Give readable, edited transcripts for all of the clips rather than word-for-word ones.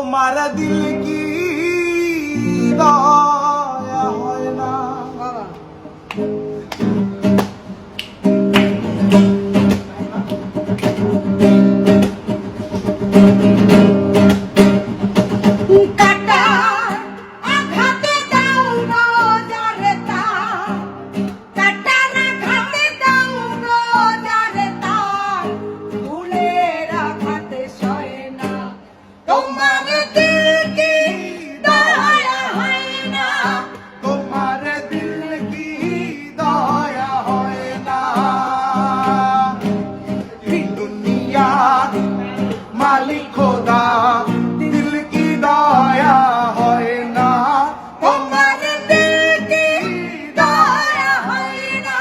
তোমার দিল কি দয়া হয় না। মালিক খোদা দিল কি দয়া হয় না। তোমার দিল কি দয়া হয় না।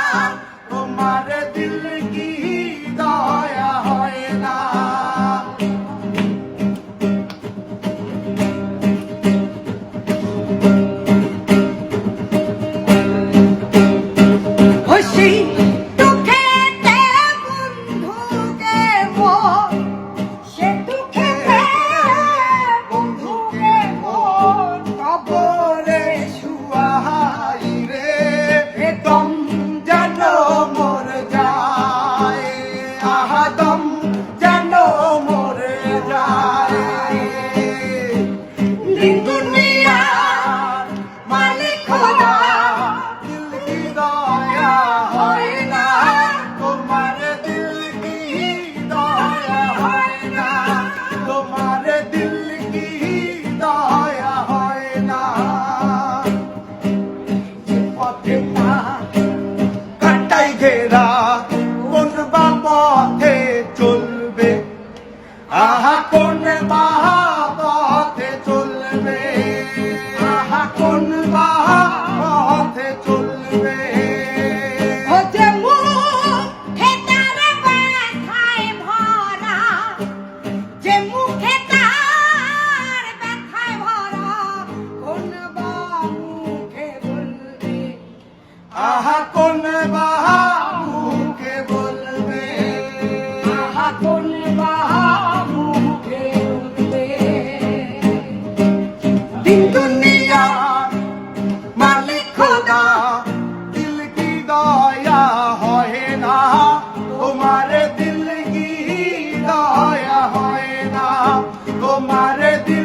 তোমার দিল কি দয়া হয় না। খুশি ঘেরা কোন বা পথে চলবে, আহা কোন বা পথে চলবে, আহা কোন বা পথে চলবে। আহা কোন বা মুখে বলবে, আহা কোন বা মুখে বলবে। দিন দুনিয়ার মালিক খোদা দিল কি দয়া হয় না। তোমার দিল কি দয়া হয় না। তোমার দিল